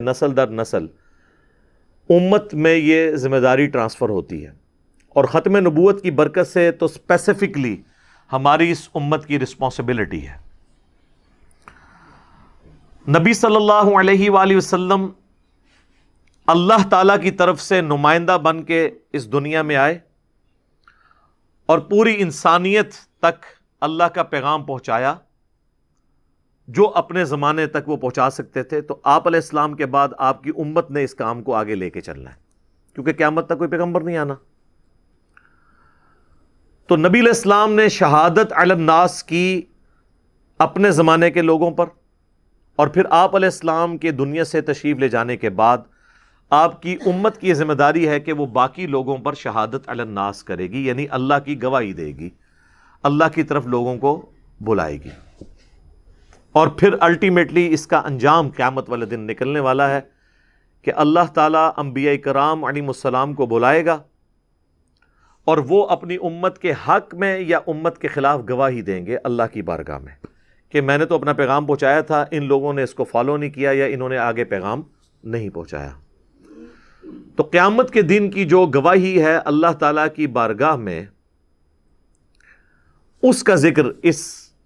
نسل در نسل امت میں یہ ذمہ داری ٹرانسفر ہوتی ہے، اور ختم نبوت کی برکت سے تو اسپیسیفکلی ہماری اس امت کی رسپانسبلٹی ہے۔ نبی صلی اللہ علیہ وآلہ وسلم اللہ تعالیٰ کی طرف سے نمائندہ بن کے اس دنیا میں آئے اور پوری انسانیت تک اللہ کا پیغام پہنچایا جو اپنے زمانے تک وہ پہنچا سکتے تھے۔ تو آپ علیہ السلام کے بعد آپ کی امت نے اس کام کو آگے لے کے چلنا ہے، کیونکہ قیامت تک کوئی پیغمبر نہیں آنا۔ تو نبی علیہ السلام نے شہادت علی الناس کی اپنے زمانے کے لوگوں پر، اور پھر آپ علیہ السلام کے دنیا سے تشریف لے جانے کے بعد آپ کی امت کی ذمہ داری ہے کہ وہ باقی لوگوں پر شہادت علی الناس کرے گی، یعنی اللہ کی گواہی دے گی، اللہ کی طرف لوگوں کو بلائے گی، اور پھر الٹیمیٹلی اس کا انجام قیامت والے دن نکلنے والا ہے کہ اللہ تعالیٰ انبیاء کرام علیہ السلام کو بلائے گا اور وہ اپنی امت کے حق میں یا امت کے خلاف گواہی دیں گے اللہ کی بارگاہ میں کہ میں نے تو اپنا پیغام پہنچایا تھا، ان لوگوں نے اس کو فالو نہیں کیا یا انہوں نے آگے پیغام نہیں پہنچایا۔ تو قیامت کے دن کی جو گواہی ہے اللہ تعالیٰ کی بارگاہ میں، اس کا ذکر اس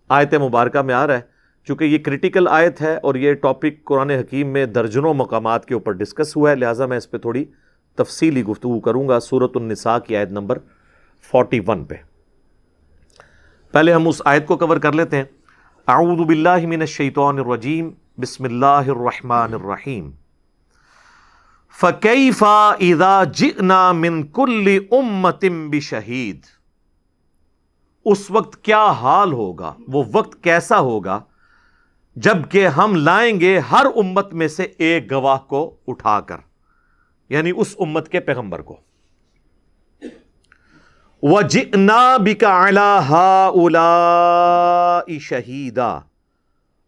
آیت مبارکہ میں آ رہا ہے۔ چونکہ یہ کریٹیکل آیت ہے اور یہ ٹاپک قرآن حکیم میں درجنوں مقامات کے اوپر ڈسکس ہوا ہے، لہٰذا میں اس پہ تھوڑی تفصیلی گفتگو کروں گا۔ سورۃ النساء کی آیت نمبر 41 پہ پہلے ہم اس آیت کو کور کر لیتے ہیں۔ اعوذ باللہ من الشیطان الرجیم، بسم اللہ الرحمن الرحیم۔ فَكَيْفَ إِذَا جِئْنَا مِن كُلِّ أُمَّةٍ بِشَهِيدٍ، اس وقت کیا حال ہوگا، وہ وقت کیسا ہوگا جب کہ ہم لائیں گے ہر امت میں سے ایک گواہ کو اٹھا کر، یعنی اس امت کے پیغمبر کو۔ وَجِئْنَا بِكَ عَلَىٰ هَٰؤُلَاءِ شَهِيدًا،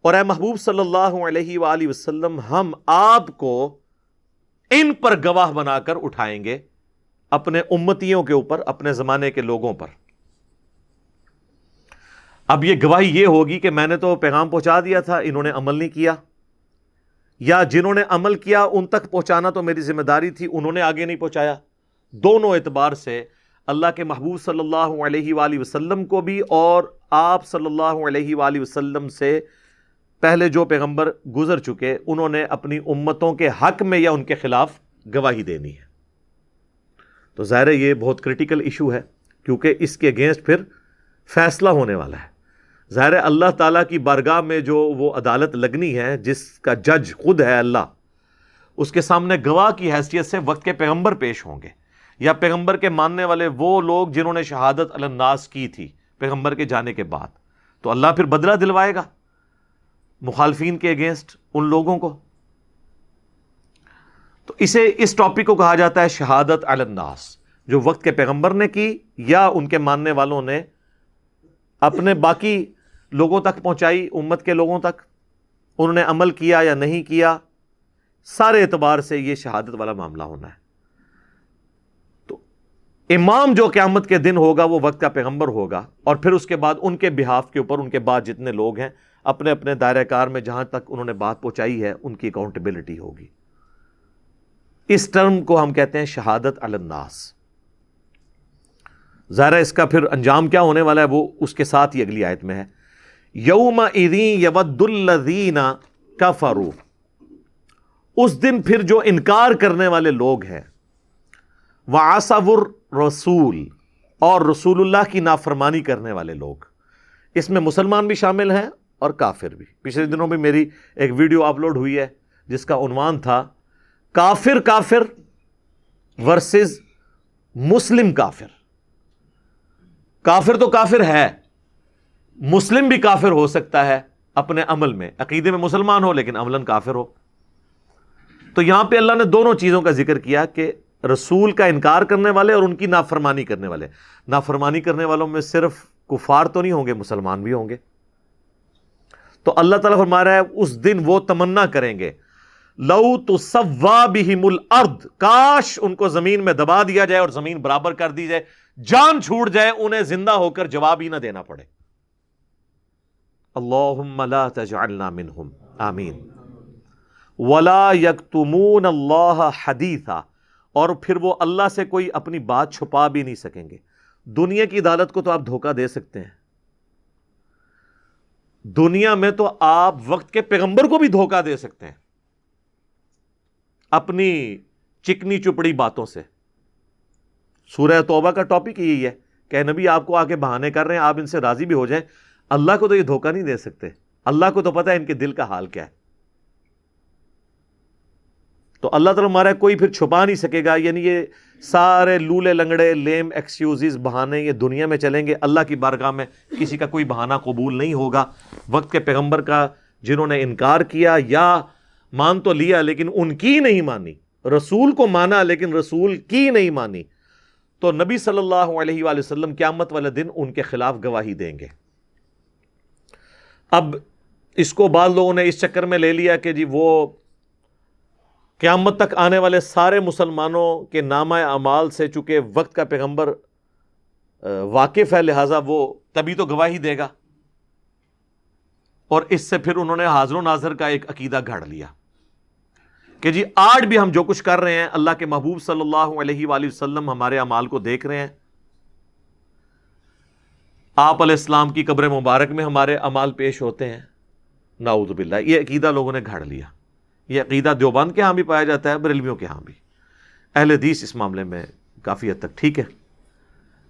اور اے محبوب صلی اللہ علیہ وآلہ وسلم ہم آپ کو ان پر گواہ بنا کر اٹھائیں گے، اپنے امتیوں کے اوپر، اپنے زمانے کے لوگوں پر۔ اب یہ گواہی یہ ہوگی کہ میں نے تو پیغام پہنچا دیا تھا، انہوں نے عمل نہیں کیا، یا جنہوں نے عمل کیا ان تک پہنچانا تو میری ذمہ داری تھی، انہوں نے آگے نہیں پہنچایا۔ دونوں اعتبار سے اللہ کے محبوب صلی اللہ علیہ وآلہ وسلم کو بھی اور آپ صلی اللہ علیہ وآلہ وسلم سے پہلے جو پیغمبر گزر چکے انہوں نے اپنی امتوں کے حق میں یا ان کے خلاف گواہی دینی ہے۔ تو ظاہر ہے یہ بہت کریٹیکل ایشو ہے، کیونکہ اس کے اگینسٹ پھر فیصلہ ہونے والا ہے۔ ظاہر ہے اللہ تعالیٰ کی بارگاہ میں جو وہ عدالت لگنی ہے، جس کا جج خود ہے اللہ، اس کے سامنے گواہ کی حیثیت سے وقت کے پیغمبر پیش ہوں گے، یا پیغمبر کے ماننے والے وہ لوگ جنہوں نے شہادت علی الناس کی تھی پیغمبر کے جانے کے بعد۔ تو اللہ پھر بدلہ دلوائے گا مخالفین کے اگینسٹ ان لوگوں کو۔ تو اس ٹاپک کو کہا جاتا ہے شہادت علی الناس، جو وقت کے پیغمبر نے کی یا ان کے ماننے والوں نے اپنے باقی لوگوں تک پہنچائی، امت کے لوگوں تک، انہوں نے عمل کیا یا نہیں کیا، سارے اعتبار سے یہ شہادت والا معاملہ ہونا ہے۔ تو امام جو قیامت کے دن ہوگا وہ وقت کا پیغمبر ہوگا، اور پھر اس کے بعد ان کے بہاف کے اوپر ان کے بعد جتنے لوگ ہیں اپنے اپنے دائرہ کار میں جہاں تک انہوں نے بات پہنچائی ہے ان کی اکاؤنٹیبلٹی ہوگی۔ اس ٹرم کو ہم کہتے ہیں شہادت علی الناس۔ ظاہر ہے اس کا پھر انجام کیا ہونے والا ہے وہ اس کے ساتھ ہی اگلی آیت میں ہے۔ یومئذ یود الذین کفروا، اس دن پھر جو انکار کرنے والے لوگ ہیں، وعصوا الرسول، اور رسول اللہ کی نافرمانی کرنے والے لوگ، اس میں مسلمان بھی شامل ہیں اور کافر بھی۔ پچھلے دنوں بھی میری ایک ویڈیو اپلوڈ ہوئی ہے جس کا عنوان تھا کافر ورسز مسلم کافر۔ کافر تو کافر ہے، مسلم بھی کافر ہو سکتا ہے اپنے عمل میں، عقیدے میں مسلمان ہو لیکن عملاً کافر ہو۔ تو یہاں پہ اللہ نے دونوں چیزوں کا ذکر کیا کہ رسول کا انکار کرنے والے اور ان کی نافرمانی کرنے والے۔ نافرمانی کرنے والوں میں صرف کفار تو نہیں ہوں گے، مسلمان بھی ہوں گے۔ تو اللہ تعالیٰ فرما رہا ہے اس دن وہ تمنا کریں گے، لو تسوا بہم الارض، کاش ان کو زمین میں دبا دیا جائے اور زمین برابر کر دی جائے، جان چھوٹ جائے، انہیں زندہ ہو کر جواب ہی نہ دینا پڑے۔ اللہم لا تجعلنا منہم، آمین۔ ولا یکتمون اللہ حدیثا، اور پھر وہ اللہ سے کوئی اپنی بات چھپا بھی نہیں سکیں گے۔ دنیا کی عدالت کو تو آپ دھوکہ دے سکتے ہیں، دنیا میں تو آپ وقت کے پیغمبر کو بھی دھوکہ دے سکتے ہیں اپنی چکنی چپڑی باتوں سے۔ سورہ توبہ کا ٹاپک یہی ہے کہ نبی آپ کو آ کے بہانے کر رہے ہیں، آپ ان سے راضی بھی ہو جائیں، اللہ کو تو یہ دھوکہ نہیں دے سکتے، اللہ کو تو پتہ ہے ان کے دل کا حال کیا ہے۔ تو اللہ تعالیٰ ہمارا کوئی پھر چھپا نہیں سکے گا، یعنی یہ سارے لولے لنگڑے لیم ایکسکیوزز بہانے یہ دنیا میں چلیں گے، اللہ کی بارگاہ میں کسی کا کوئی بہانہ قبول نہیں ہوگا۔ وقت کے پیغمبر کا جنہوں نے انکار کیا یا مان تو لیا لیکن ان کی نہیں مانی، رسول کو مانا لیکن رسول کی نہیں مانی، تو نبی صلی اللہ علیہ وآلہ وسلم قیامت والے دن ان کے خلاف گواہی دیں گے۔ اب اس کو بعض لوگوں نے اس چکر میں لے لیا کہ جی وہ قیامت تک آنے والے سارے مسلمانوں کے نامہ اعمال سے چونکہ وقت کا پیغمبر واقف ہے لہٰذا وہ تبھی تو گواہی دے گا، اور اس سے پھر انہوں نے حاضر و ناظر کا ایک عقیدہ گھڑ لیا کہ جی آج بھی ہم جو کچھ کر رہے ہیں اللہ کے محبوب صلی اللہ علیہ وآلہ وسلم ہمارے اعمال کو دیکھ رہے ہیں، آپ علیہ السلام کی قبر مبارک میں ہمارے اعمال پیش ہوتے ہیں۔ نعوذ باللہ، یہ عقیدہ لوگوں نے گھڑ لیا۔ یہ عقیدہ دیوبند کے ہاں بھی پایا جاتا ہے، بریلویوں کے ہاں بھی۔ اہل حدیث اس معاملے میں کافی حد تک ٹھیک ہے۔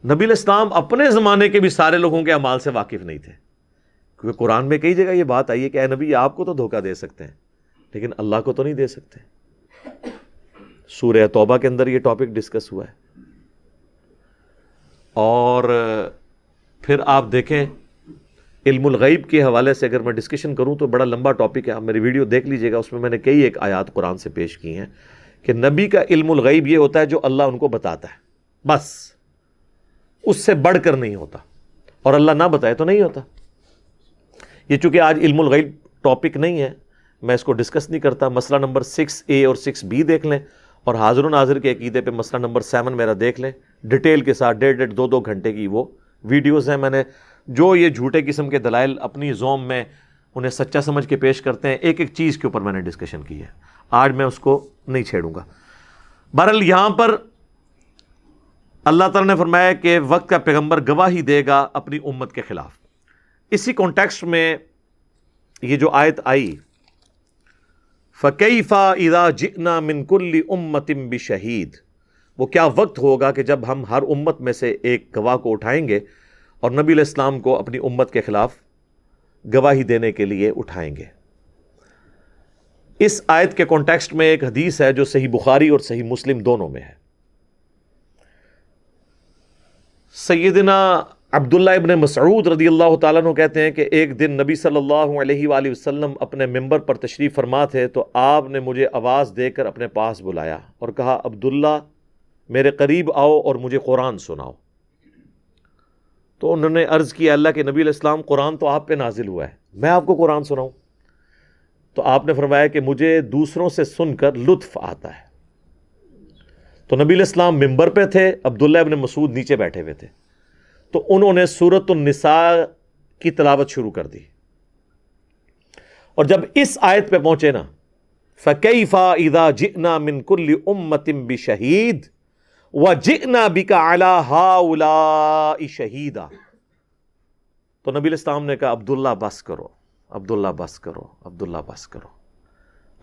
نبی علیہ السلام اپنے زمانے کے بھی سارے لوگوں کے اعمال سے واقف نہیں تھے، کیونکہ قرآن میں کئی جگہ یہ بات آئی ہے کہ اے نبی آپ کو تو دھوکہ دے سکتے ہیں لیکن اللہ کو تو نہیں دے سکتے۔ سورہ توبہ کے اندر یہ ٹاپک ڈسکس ہوا ہے۔ اور پھر آپ دیکھیں علم الغیب کے حوالے سے اگر میں ڈسکشن کروں تو بڑا لمبا ٹاپک ہے، آپ میری ویڈیو دیکھ لیجئے گا، اس میں نے کئی ایک آیات قرآن سے پیش کی ہیں کہ نبی کا علم الغیب یہ ہوتا ہے جو اللہ ان کو بتاتا ہے، بس اس سے بڑھ کر نہیں ہوتا، اور اللہ نہ بتائے تو نہیں ہوتا۔ یہ چونکہ آج علم الغیب ٹاپک نہیں ہے میں اس کو ڈسکس نہیں کرتا، مسئلہ نمبر 6A اور 6B دیکھ لیں، اور حاضر و ناظر کے عقیدے پہ مسئلہ نمبر 7 میرا دیکھ لیں، ڈیٹیل کے ساتھ 1.5 2 گھنٹے کی وہ ویڈیوز ہیں۔ میں نے جو یہ جھوٹے قسم کے دلائل اپنی زوم میں انہیں سچا سمجھ کے پیش کرتے ہیں، ایک ایک چیز کے اوپر میں نے ڈسکشن کی ہے، آج میں اس کو نہیں چھیڑوں گا۔ بہرحال یہاں پر اللہ تعالیٰ نے فرمایا کہ وقت کا پیغمبر گواہی دے گا اپنی امت کے خلاف۔ اسی کانٹیکسٹ میں یہ جو آیت آئی فَكَيْفَ إِذَا جِئْنَا مِن كُلِّ أُمَّةٍ بِشَهِيدٍ، وہ کیا وقت ہوگا کہ جب ہم ہر امت میں سے ایک گواہ کو اٹھائیں گے اور نبی علیہ السلام کو اپنی امت کے خلاف گواہی دینے کے لیے اٹھائیں گے۔ اس آیت کے کانٹیکسٹ میں ایک حدیث ہے جو صحیح بخاری اور صحیح مسلم دونوں میں ہے۔ سیدنا عبداللہ ابن مسعود رضی اللہ تعالیٰ عنہ کہتے ہیں کہ ایک دن نبی صلی اللہ علیہ وآلہ وسلم اپنے ممبر پر تشریف فرما تھے تو آپ نے مجھے آواز دے کر اپنے پاس بلایا اور کہا عبداللہ میرے قریب آؤ اور مجھے قرآن سناؤ۔ تو انہوں نے عرض کیا اللہ کے نبی علیہ السلام قرآن تو آپ پہ نازل ہوا ہے، میں آپ کو قرآن سناؤں؟ تو آپ نے فرمایا کہ مجھے دوسروں سے سن کر لطف آتا ہے۔ تو نبی علیہ السلام ممبر پہ تھے، عبداللہ ابن مسعود نیچے بیٹھے ہوئے تھے، تو انہوں نے سورۃ النساء کی تلاوت شروع کر دی، اور جب اس آیت پہ پہنچے نا فَكَيْفَ إِذَا جِئْنَا مِن كُلِّ أُمَّةٍ بِشَهِيدٍ وَجِئْنَا بِكَ عَلَى هَؤُلَاءِ شَهِيدًا، تو نبی علیہ السلام نے کہا عبداللہ بس کرو، عبداللہ بس کرو، عبداللہ بس کرو۔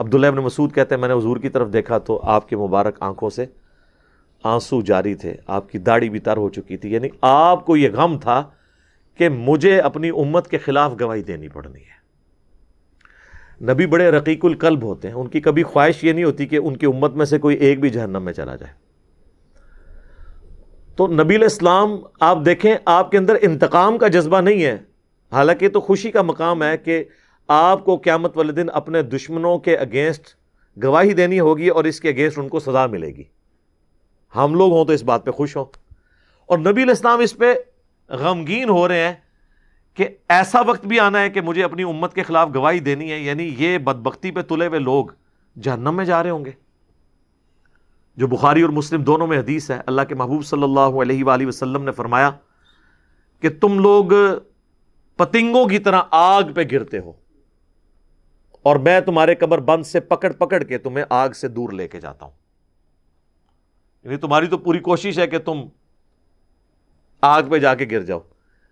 عبداللہ ابن مسعود کہتے ہیں میں نے حضور کی طرف دیکھا تو آپ کی مبارک آنکھوں سے آنسو جاری تھے، آپ کی داڑھی بھی تر ہو چکی تھی، یعنی آپ کو یہ غم تھا کہ مجھے اپنی امت کے خلاف گواہی دینی پڑنی ہے۔ نبی بڑے رقیق القلب ہوتے ہیں، ان کی کبھی خواہش یہ نہیں ہوتی کہ ان کی امت میں سے کوئی ایک بھی جہنم میں چلا جائے۔ تو نبی علیہ السلام آپ دیکھیں آپ کے اندر انتقام کا جذبہ نہیں ہے، حالانکہ تو خوشی کا مقام ہے کہ آپ کو قیامت والے دن اپنے دشمنوں کے اگینسٹ گواہی دینی ہوگی اور اس کے اگینسٹ ان کو سزا ملے گی۔ ہم لوگ ہوں تو اس بات پہ خوش ہوں، اور نبی علیہ السلام اس پہ غمگین ہو رہے ہیں کہ ایسا وقت بھی آنا ہے کہ مجھے اپنی امت کے خلاف گواہی دینی ہے، یعنی یہ بدبختی پہ تلے ہوئے لوگ جہنم میں جا رہے ہوں گے، جو بخاری اور مسلم دونوں میں حدیث ہے۔ اللہ کے محبوب صلی اللہ علیہ وآلہ وسلم نے فرمایا کہ تم لوگ پتنگوں کی طرح آگ پہ گرتے ہو، اور میں تمہارے کمر بند سے پکڑ پکڑ کے تمہیں آگ سے دور لے کے جاتا ہوں. یعنی تمہاری تو پوری کوشش ہے کہ تم آگ پہ جا کے گر جاؤ،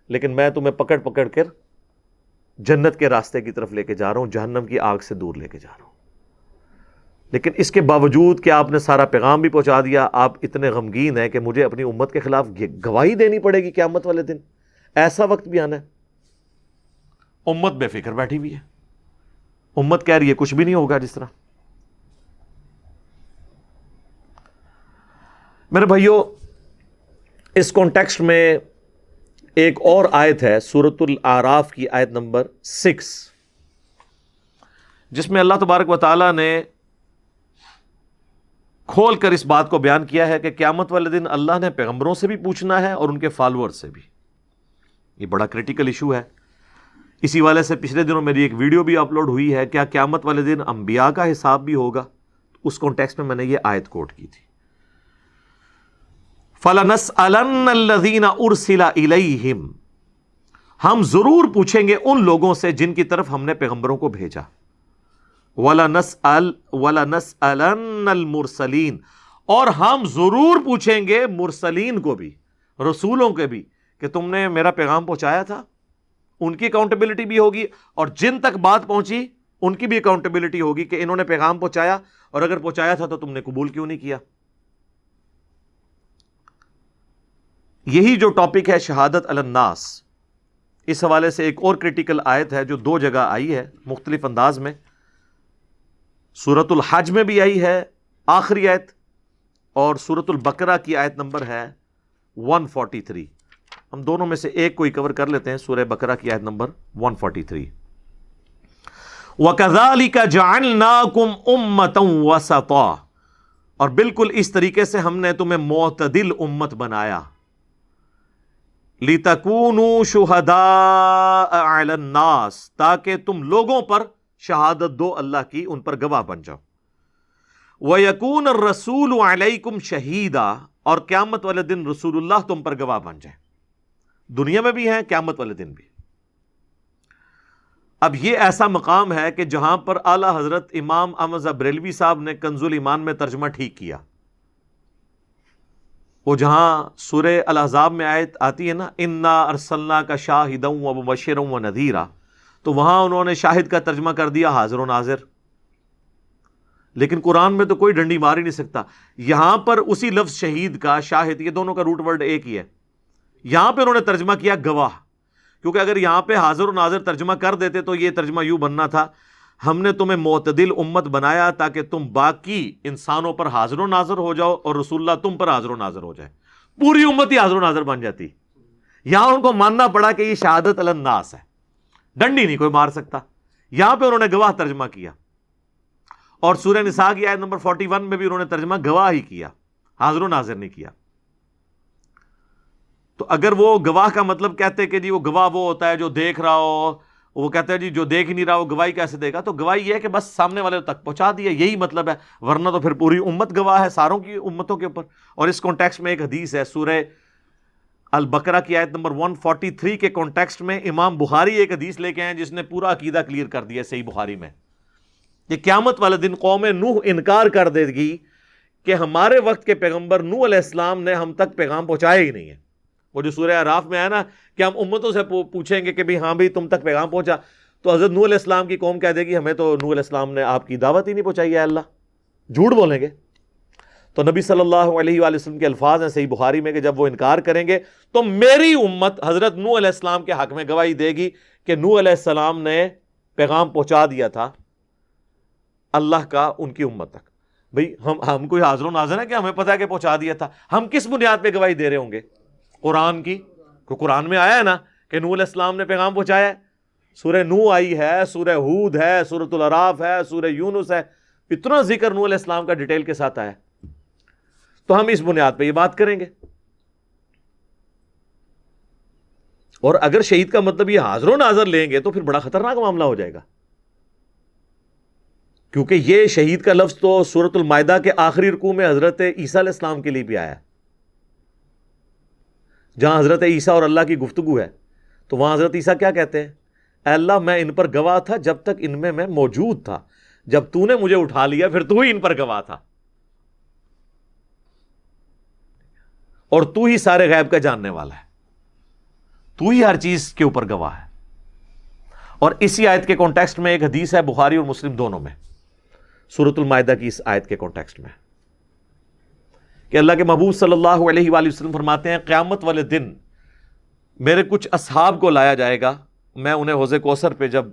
لیکن میں تمہیں پکڑ پکڑ کر جنت کے راستے کی طرف لے کے جا رہا ہوں، جہنم کی آگ سے دور لے کے جا رہا ہوں. لیکن اس کے باوجود کہ آپ نے سارا پیغام بھی پہنچا دیا، آپ اتنے غمگین ہیں کہ مجھے اپنی امت کے خلاف گواہی دینی پڑے گی قیامت والے دن. ایسا وقت بھی آنا ہے. امت بے فکر بیٹھی ہوئی ہے، امت کہہ رہی ہے کچھ بھی نہیں ہوگا. جس طرح میرے بھائیو، اس کانٹیکسٹ میں ایک اور آیت ہے سورۃ الاعراف کی آیت نمبر 6، جس میں اللہ تبارک و تعالی نے کھول کر اس بات کو بیان کیا ہے کہ قیامت والے دن اللہ نے پیغمبروں سے بھی پوچھنا ہے اور ان کے فالوور سے بھی. یہ بڑا کریٹیکل ایشو ہے. اسی والے سے پچھلے دنوں میری ایک ویڈیو بھی اپلوڈ ہوئی ہے، کیا قیامت والے دن انبیاء کا حساب بھی ہوگا. اس کانٹیکسٹ میں نے یہ آیت کوٹ کی تھی، فَلَنَسْأَلَنَّ الَّذِينَ أُرْسِلَ إِلَيْهِمْ، ہم ضرور پوچھیں گے ان لوگوں سے جن کی طرف ہم نے پیغمبروں کو بھیجا. وَلَنَسْأَلَنَّ الْمُرْسَلِينَ، اور ہم ضرور پوچھیں گے مرسلین کو بھی، رسولوں کے بھی، کہ تم نے میرا پیغام پہنچایا تھا. ان کی اکاؤنٹیبلٹی بھی ہوگی، اور جن تک بات پہنچی ان کی بھی اکاؤنٹیبلٹی ہوگی کہ انہوں نے پیغام پہنچایا، اور اگر پہنچایا تھا تو تم نے قبول کیوں نہیں کیا. یہی جو ٹاپک ہے شہادت علی الناس، اس حوالے سے ایک اور کریٹیکل آیت ہے جو 2 جگہ آئی ہے مختلف انداز میں. سورۃ الحج میں بھی آئی ہے آخری آیت، اور سورۃ البقرہ کی آیت نمبر ہے 143. ہم دونوں میں سے ایک کو ہی کور کر لیتے ہیں. سورہ بقرہ کی آیت نمبر 143، وَكَذَلِكَ جَعَلْنَاكُمْ أُمَّةً وَسَطًا، اور بالکل اس طریقے سے ہم نے تمہیں معتدل امت بنایا. لِتَكُونُوا شُهَدَاءَ عَلَى النَّاسِ، تاکہ تم لوگوں پر شہادت دو اللہ کی، ان پر گواہ بن جاؤ. وَيَكُونَ الرَّسُولُ عَلَيْكُمْ شَهِيدًا، اور قیامت والے دن رسول اللہ تم پر گواہ بن جائے. دنیا میں بھی ہیں، قیامت والے دن بھی. اب یہ ایسا مقام ہے کہ جہاں پر اعلیٰ حضرت امام احمد بریلوی صاحب نے کنز الایمان میں ترجمہ ٹھیک کیا. وہ جہاں سورہ الاحزاب میں آیت آتی ہے نا، انا ارسلناک شاہدا ومبشرا ونذیرا، تو وہاں انہوں نے شاہد کا ترجمہ کر دیا حاضر و ناظر. لیکن قرآن میں تو کوئی ڈنڈی مار ہی نہیں سکتا. یہاں پر اسی لفظ شہید کا، شاہد، یہ دونوں کا روٹ ورڈ ایک ہی ہے. یہاں پہ انہوں نے ترجمہ کیا گواہ، کیونکہ اگر یہاں پہ حاضر و ناظر ترجمہ کر دیتے تو یہ ترجمہ یوں بننا تھا، ہم نے تمہیں معتدل امت بنایا تاکہ تم باقی انسانوں پر حاضر و ناظر ہو جاؤ اور رسول اللہ تم پر حاضر و ناظر ہو جائے. پوری امت ہی حاضر و ناظر بن جاتی. یہاں ان کو ماننا پڑا کہ یہ شہادت علی الناس ہے، ڈنڈی نہیں کوئی مار سکتا. یہاں پہ انہوں نے گواہ ترجمہ کیا. اور سورہ نساء کی آیت نمبر 41 میں بھی انہوں نے ترجمہ گواہ ہی کیا، حاضر و ناظر نہیں کیا. تو اگر وہ گواہ کا مطلب کہتے کہ جی وہ گواہ وہ ہوتا ہے جو دیکھ رہا ہو، وہ کہتا ہے جی جو دیکھ نہیں رہا وہ گواہی کیسے دے گا، تو گواہی یہ ہے کہ بس سامنے والے تک پہنچا دیا، یہی مطلب ہے. ورنہ تو پھر پوری امت گواہ ہے، ساروں کی امتوں کے اوپر. اور اس کانٹیکسٹ میں ایک حدیث ہے سورہ البقرہ کی آیت نمبر 143 کے کانٹیکسٹ میں امام بخاری ایک حدیث لے کے آئے جس نے پورا عقیدہ کلیئر کر دیا صحیح بخاری میں، کہ قیامت والے دن قوم نوح انکار کر دے گی کہ ہمارے وقت کے پیغمبر نوح علیہ السلام نے ہم تک پیغام پہنچایا ہی نہیں ہے. وہ جو سورہ اعراف میں ہے نا کہ ہم امتوں سے پوچھیں گے کہ بھی ہاں بھی تم تک پیغام پہنچا، تو حضرت نوح علیہ السلام کی قوم کہہ دے گی ہمیں تو نوح علیہ السلام نے آپ کی دعوت ہی نہیں پہنچائی ہے اللہ. جھوٹ بولیں گے. تو نبی صلی اللہ علیہ وآلہ وسلم کے الفاظ ہیں صحیح بخاری میں کہ جب وہ انکار کریں گے تو میری امت حضرت نوح علیہ السلام کے حق میں گواہی دے گی کہ نوح علیہ السلام نے پیغام پہنچا دیا تھا اللہ کا ان کی امت تک. بھئی ہم کوئی حاضر و ناظر ہے کہ ہمیں پتہ ہے کہ پہنچا دیا تھا؟ ہم کس بنیاد پہ گواہی دے رہے ہوں گے؟ قرآن کی. کہ قرآن میں آیا ہے نا کہ نوح علیہ السلام نے پیغام پہنچایا ہے. سورہ نوح آئی ہے، سورہ ہود ہے، سورۃ الاعراف ہے، سورہ یونس ہے، اتنا ذکر نوح علیہ السلام کا ڈیٹیل کے ساتھ آیا. تو ہم اس بنیاد پہ یہ بات کریں گے. اور اگر شہید کا مطلب یہ حاضر و ناظر لیں گے تو پھر بڑا خطرناک معاملہ ہو جائے گا، کیونکہ یہ شہید کا لفظ تو سورۃ المائدہ کے آخری رکوع میں حضرت عیسیٰ علیہ السلام کے لیے بھی آیا ہے، جہاں حضرت عیسیٰ اور اللہ کی گفتگو ہے. تو وہاں حضرت عیسیٰ کیا کہتے ہیں اے اللہ میں ان پر گواہ تھا جب تک ان میں موجود تھا، جب تو نے مجھے اٹھا لیا پھر تو ہی ان پر گواہ تھا، اور تو ہی سارے غیب کا جاننے والا ہے، تو ہی ہر چیز کے اوپر گواہ ہے۔ اور اسی آیت کے کانٹیکسٹ میں ایک حدیث ہے بخاری اور مسلم دونوں میں، سورۃ المائدہ کی اس آیت کے کانٹیکسٹ میں، کہ اللہ کے محبوب صلی اللہ علیہ وآلہ وسلم فرماتے ہیں قیامت والے دن میرے کچھ اصحاب کو لایا جائے گا، میں انہیں حوض کوثر پہ جب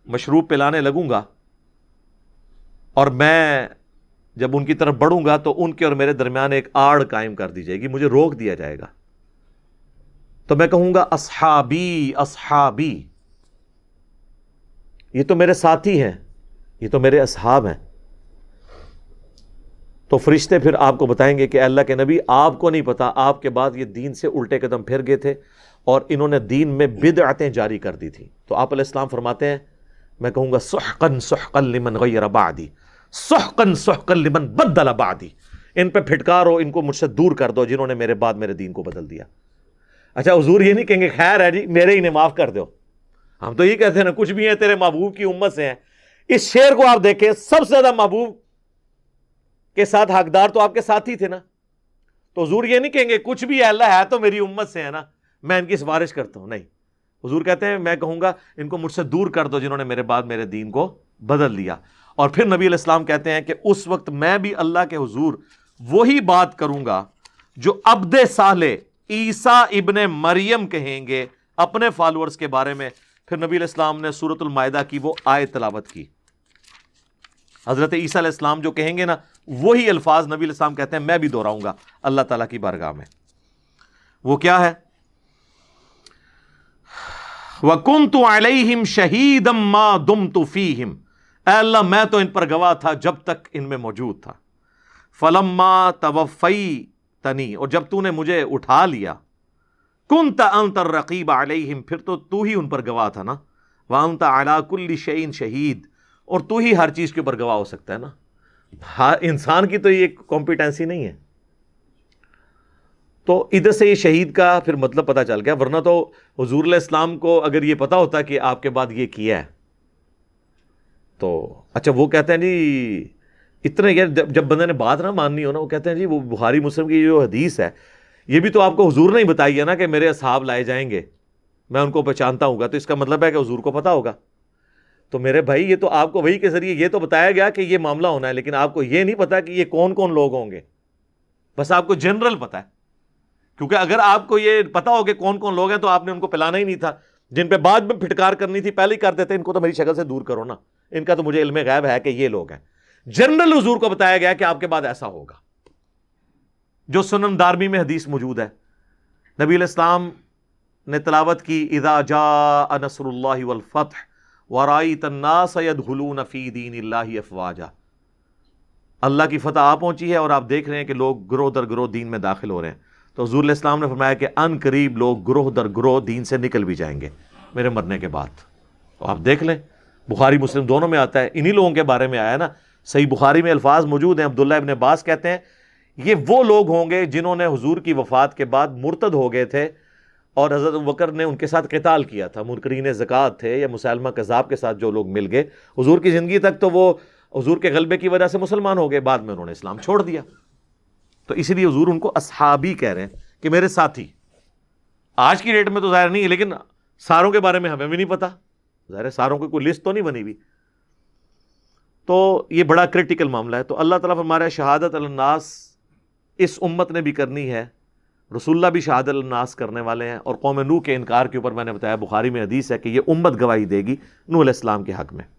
مشروب پلانے لگوں گا اور میں جب ان کی طرف بڑھوں گا تو ان کے اور میرے درمیان ایک آڑ قائم کر دی جائے گی، مجھے روک دیا جائے گا، تو میں کہوں گا اصحابی اصحابی، یہ تو میرے ساتھی ہیں، یہ تو میرے اصحاب ہیں۔ تو فرشتے پھر آپ کو بتائیں گے کہ اللہ کے نبی آپ کو نہیں پتا، آپ کے بعد یہ دین سے الٹے قدم پھر گئے تھے اور انہوں نے دین میں بدعتیں جاری کر دی تھی۔ تو آپ علیہ السلام فرماتے ہیں میں کہوں گا سحقن سحقن لمن غیر بعدی، سحقن سحقن لمن بدل بعدی، ان پہ پھٹکارو، ان کو مجھ سے دور کر دو جنہوں نے میرے بعد میرے دین کو بدل دیا۔ اچھا حضور یہ نہیں کہیں گے خیر ہے جی میرے ہی نے معاف کر دو، ہم تو یہ کہتے ہیں نا کچھ بھی ہیں تیرے محبوب کی امت سے ہیں۔ اس شعر کو آپ دیکھیں، سب سے زیادہ محبوب کے ساتھ حقدار تو آپ کے ساتھی تھے نا، تو حضور یہ نہیں کہیں گے کچھ بھی ہے اللہ ہے تو میری امت سے ہے نا، میں ان کی سفارش کرتا ہوں، نہیں، حضور کہتے ہیں میں کہوں گا ان کو مجھ سے دور کر دو جنہوں نے میرے بعد میرے دین کو بدل دیا۔ اور پھر نبی علیہ السلام کہتے ہیں کہ اس وقت میں بھی اللہ کے حضور وہی بات کروں گا جو عبد صالح عیسیٰ ابن مریم کہیں گے اپنے فالورز کے بارے میں۔ پھر نبی علیہ السلام نے سورۃ المائدہ کی وہ آیت تلاوت کی، حضرت عیسیٰ علیہ السلام جو کہیں گے نا وہی الفاظ نبی علیہ السلام کہتے ہیں میں بھی دہراؤں گا اللہ تعالیٰ کی بارگاہ میں۔ وہ کیا ہے؟ وَكُنْتُ عَلَيْهِمْ شَهِيدًا مَا دُمْتُ فِيهِمْ، اے اللہ میں تو ان پر گواہ تھا جب تک ان میں موجود تھا۔ فَلَمَّا تَوَفَّيْتَنِي، اور جب تو نے مجھے اٹھا لیا، كُنْتَ أَنْتَ الرَّقِيبَ عَلَيْهِمْ، پھر تو ہی ان پر گواہ تھا نا، وَأَنْتَ عَلَى كُلِّ شَيْءٍ شَهِيدٌ، اور تو ہی ہر چیز کے اوپر گواہ ہو سکتا ہے نا۔ انسان کی تو یہ کمپیٹنسی نہیں ہے۔ تو ادھر سے یہ شہید کا پھر مطلب پتہ چل گیا، ورنہ تو حضور علیہ السلام کو اگر یہ پتا ہوتا کہ آپ کے بعد یہ کیا ہے تو اچھا وہ کہتے ہیں جی اتنے جب بندے نے بات نہ ماننی ہو نا، وہ کہتے ہیں جی وہ بخاری مسلم کی جو حدیث ہے یہ بھی تو آپ کو حضور نے ہی بتائی ہے نا کہ میرے اصحاب لائے جائیں گے، میں ان کو پہچانتا ہوں گا، تو اس کا مطلب ہے کہ حضور کو پتا ہوگا۔ تو میرے بھائی یہ تو آپ کو وحی کے ذریعے یہ تو بتایا گیا کہ یہ معاملہ ہونا ہے، لیکن آپ کو یہ نہیں پتا کہ یہ کون کون لوگ ہوں گے، بس آپ کو جنرل پتا ہے، کیونکہ اگر آپ کو یہ پتا ہو کہ کون کون لوگ ہیں تو آپ نے ان کو پلانا ہی نہیں تھا، جن پہ بعد میں پھٹکار کرنی تھی پہلے ہی کر دیتے، ان کو تو میری شکل سے دور کرو نا، ان کا تو مجھے علم غیب ہے کہ یہ لوگ ہیں۔ جنرل حضور کو بتایا گیا کہ آپ کے بعد ایسا ہوگا، جو سنن دارمی میں حدیث موجود ہے۔ نبی علیہ السلام نے تلاوت کی اذا جاء نصر اللہ والفتح ورأیت الناس يدخلون فی دین اللہ افواجا، اللہ کی فتح آ پہنچی ہے اور آپ دیکھ رہے ہیں کہ لوگ گروہ در گروہ دین میں داخل ہو رہے ہیں۔ تو حضور علیہ السلام نے فرمایا کہ ان قریب لوگ گروہ در گروہ دین سے نکل بھی جائیں گے میرے مرنے کے بعد۔ تو آپ دیکھ لیں بخاری مسلم دونوں میں آتا ہے، انہی لوگوں کے بارے میں آیا نا، صحیح بخاری میں الفاظ موجود ہیں۔ عبداللہ ابن عباس کہتے ہیں یہ وہ لوگ ہوں گے جنہوں نے حضور کی وفات کے بعد مرتد ہو گئے تھے اور حضرت ابوبکر نے ان کے ساتھ قتال کیا تھا، منکرین زکوٰۃ تھے یا مسلمہ کذاب کے ساتھ جو لوگ مل گئے حضور کی زندگی تک، تو وہ حضور کے غلبے کی وجہ سے مسلمان ہو گئے، بعد میں انہوں نے اسلام چھوڑ دیا۔ تو اسی لیے حضور ان کو اصحابی کہہ رہے ہیں کہ میرے ساتھی۔ آج کی ڈیٹ میں تو ظاہر نہیں ہے، لیکن ساروں کے بارے میں ہمیں بھی نہیں پتا، ظاہر ہے ساروں کی کوئی لسٹ تو نہیں بنی ہوئی، تو یہ بڑا کرٹیکل معاملہ ہے۔ تو اللہ تعالیٰ فرما رہا ہے شہادت الناس اس امت نے بھی کرنی ہے، رسول اللہ بھی شہادت الناس کرنے والے ہیں، اور قوم نوح کے انکار کے اوپر میں نے بتایا بخاری میں حدیث ہے کہ یہ امت گواہی دے گی نوح علیہ السلام کے حق میں۔